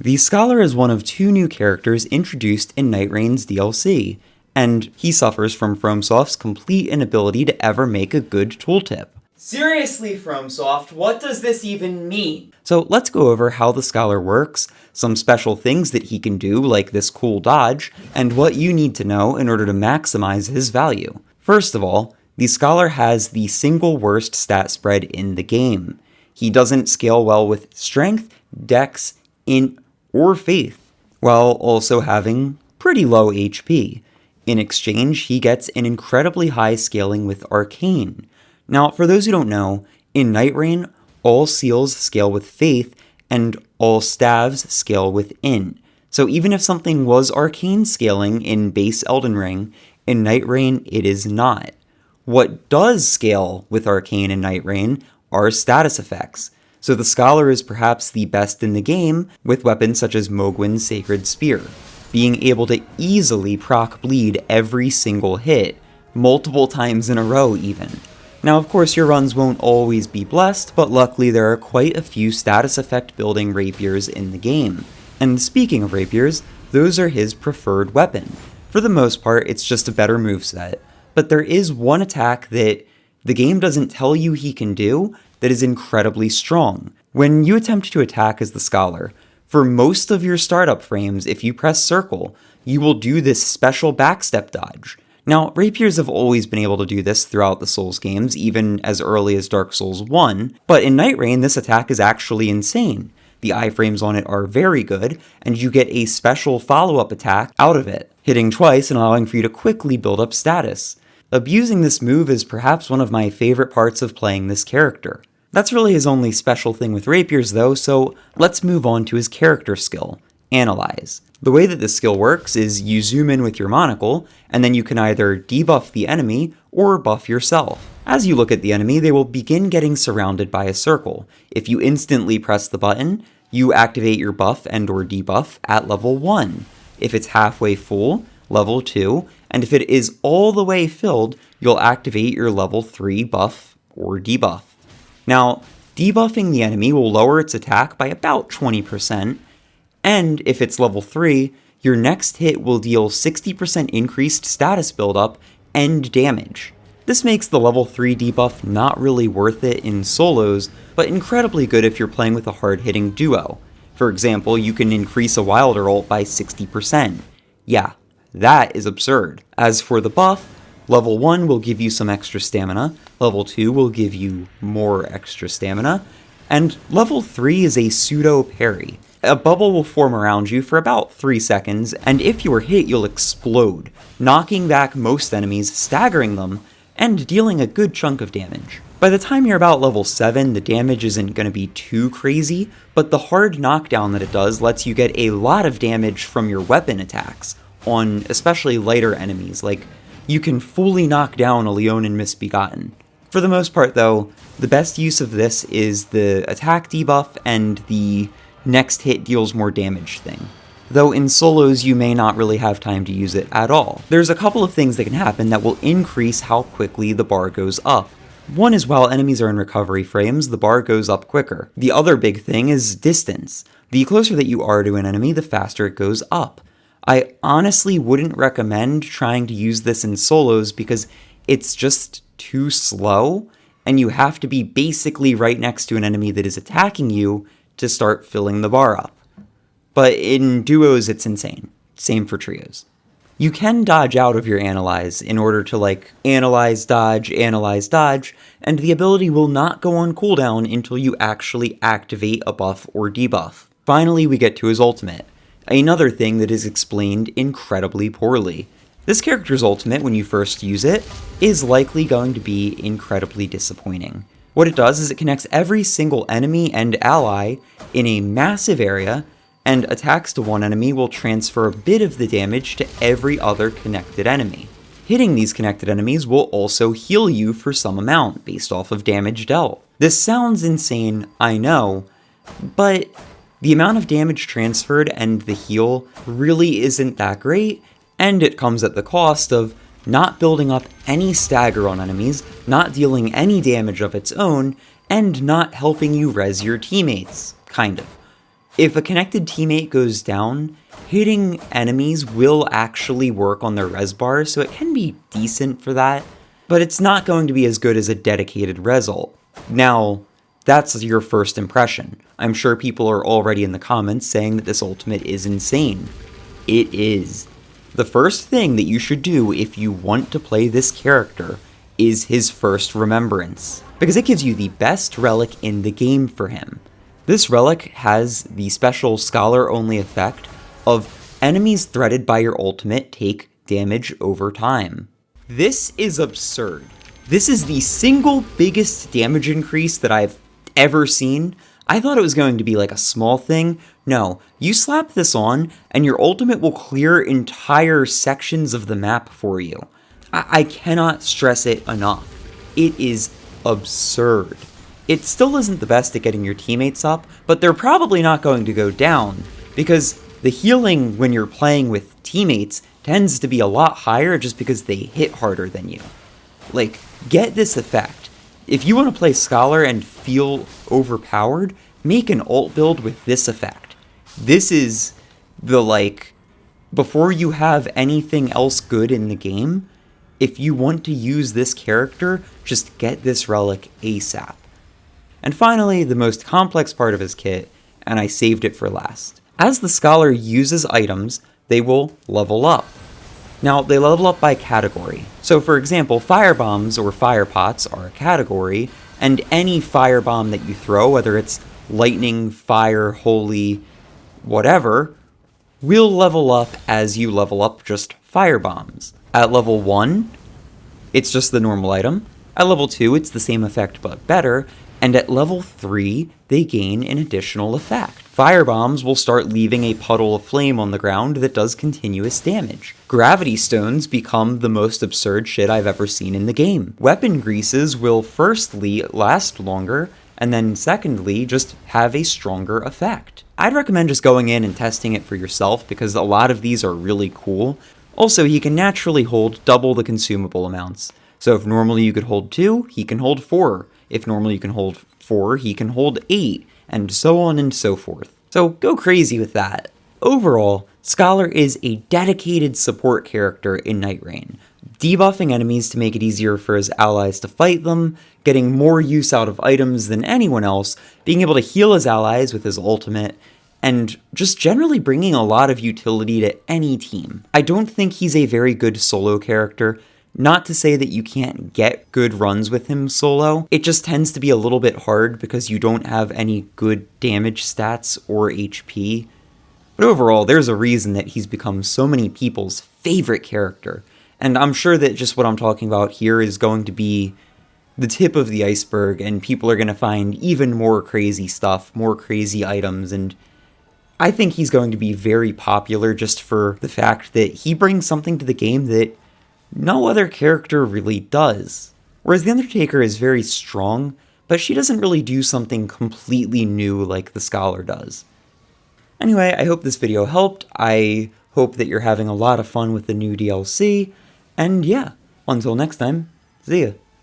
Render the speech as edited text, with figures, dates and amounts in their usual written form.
The Scholar is one of two new characters introduced in Nightreign's DLC, and he suffers from FromSoft's complete inability to ever make a good tooltip. Seriously, FromSoft, what does this even mean? So let's go over how the Scholar works, some special things that he can do like this cool dodge, and what you need to know in order to maximize his value. First of all, the Scholar has the single worst stat spread in the game. He doesn't scale well with Strength, Dex, Int, or Faith, while also having pretty low HP. In exchange, he gets an incredibly high scaling with Arcane. Now, for those who don't know, in Nightreign, all seals scale with Faith, and all staves scale with Int. So even if something was Arcane scaling in base Elden Ring, in Nightreign it is not. What does scale with Arcane in Nightreign are status effects. So the Scholar is perhaps the best in the game with weapons such as Mogwin's Sacred Spear, being able to easily proc bleed every single hit, multiple times in a row even. Now of course your runs won't always be blessed, but luckily there are quite a few status effect building rapiers in the game. And speaking of rapiers, those are his preferred weapon. For the most part it's just a better moveset, but there is one attack that the game doesn't tell you he can do that is incredibly strong. When you attempt to attack as the Scholar, for most of your startup frames, if you press circle, you will do this special backstep dodge. Now, rapiers have always been able to do this throughout the Souls games, even as early as Dark Souls 1, but in Nightreign this attack is actually insane. The iframes on it are very good, and you get a special follow-up attack out of it, hitting twice and allowing for you to quickly build up status. Abusing this move is perhaps one of my favorite parts of playing this character. That's really his only special thing with rapiers though, so let's move on to his character skill, Analyze. The way that this skill works is you zoom in with your monocle, and then you can either debuff the enemy or buff yourself. As you look at the enemy, they will begin getting surrounded by a circle. If you instantly press the button, you activate your buff and or debuff at level 1. If it's halfway full, level 2, and if it is all the way filled, you'll activate your level 3 buff or debuff. Now, debuffing the enemy will lower its attack by about 20%, and if it's level 3, your next hit will deal 60% increased status buildup and damage. This makes the level 3 debuff not really worth it in solos, but incredibly good if you're playing with a hard-hitting duo. For example, you can increase a Wilder ult by 60%. Yeah, that is absurd. As for the buff, level 1 will give you some extra stamina, level 2 will give you more extra stamina, and level 3 is a pseudo parry. A bubble will form around you for about 3 seconds, and if you are hit you'll explode, knocking back most enemies, staggering them, and dealing a good chunk of damage. By the time you're about level 7, the damage isn't going to be too crazy, but the hard knockdown that it does lets you get a lot of damage from your weapon attacks, on especially lighter enemies, like you can fully knock down a Leonin Misbegotten. For the most part though, the best use of this is the attack debuff and the next hit deals more damage thing. Though in solos you may not really have time to use it at all. There's a couple of things that can happen that will increase how quickly the bar goes up. One is while enemies are in recovery frames, the bar goes up quicker. The other big thing is distance. The closer that you are to an enemy, the faster it goes up. I honestly wouldn't recommend trying to use this in solos because it's just too slow, and you have to be basically right next to an enemy that is attacking you to start filling the bar up. But in duos it's insane. Same for trios. You can dodge out of your Analyze in order to analyze, dodge, and the ability will not go on cooldown until you actually activate a buff or debuff. Finally we get to his ultimate. Another thing that is explained incredibly poorly. This character's ultimate, when you first use it, is likely going to be incredibly disappointing. What it does is it connects every single enemy and ally in a massive area, and attacks to one enemy will transfer a bit of the damage to every other connected enemy. Hitting these connected enemies will also heal you for some amount, based off of damage dealt. This sounds insane, I know, but the amount of damage transferred and the heal really isn't that great, and it comes at the cost of not building up any stagger on enemies, not dealing any damage of its own, and not helping you res your teammates, kind of. If a connected teammate goes down, hitting enemies will actually work on their res bar, so it can be decent for that, but it's not going to be as good as a dedicated res ult. Now, that's your first impression. I'm sure people are already in the comments saying that this ultimate is insane. It is. The first thing that you should do if you want to play this character is his first remembrance, because it gives you the best relic in the game for him. This relic has the special scholar-only effect of enemies threatened by your ultimate take damage over time. This is absurd. This is the single biggest damage increase that I've ever seen. I thought it was going to be like a small thing. No, you slap this on and your ultimate will clear entire sections of the map for you. I cannot stress it enough. It is absurd. It still isn't the best at getting your teammates up, but they're probably not going to go down, because the healing when you're playing with teammates tends to be a lot higher just because they hit harder than you. Like, get this effect. If you want to play Scholar and feel overpowered, make an ult build with this effect. This is the, like, before you have anything else good in the game, if you want to use this character, just get this relic ASAP. And finally, the most complex part of his kit, and I saved it for last. As the Scholar uses items, they will level up. Now, they level up by category. So for example, firebombs or fire pots are a category, and any firebomb that you throw, whether it's lightning, fire, holy, whatever, will level up as you level up just firebombs. At level 1, it's just the normal item. At level 2, it's the same effect but better. And at level 3, they gain an additional effect. Firebombs will start leaving a puddle of flame on the ground that does continuous damage. Gravity stones become the most absurd shit I've ever seen in the game. Weapon greases will firstly last longer, and then secondly just have a stronger effect. I'd recommend just going in and testing it for yourself because a lot of these are really cool. Also, he can naturally hold double the consumable amounts. So if normally you could hold 2, he can hold 4. If normally you can hold 4, he can hold 8, and so on and so forth. So go crazy with that. Overall, Scholar is a dedicated support character in Nightreign, debuffing enemies to make it easier for his allies to fight them, getting more use out of items than anyone else, being able to heal his allies with his ultimate, and just generally bringing a lot of utility to any team. I don't think he's a very good solo character. Not to say that you can't get good runs with him solo, it just tends to be a little bit hard because you don't have any good damage stats or HP. But overall, there's a reason that he's become so many people's favorite character, and I'm sure that just what I'm talking about here is going to be the tip of the iceberg, and people are going to find even more crazy stuff, more crazy items, and I think he's going to be very popular just for the fact that he brings something to the game that no other character really does. Whereas the Undertaker is very strong, but she doesn't really do something completely new like the Scholar does. Anyway, I hope this video helped. I hope that you're having a lot of fun with the new DLC. And yeah, until next time, see ya.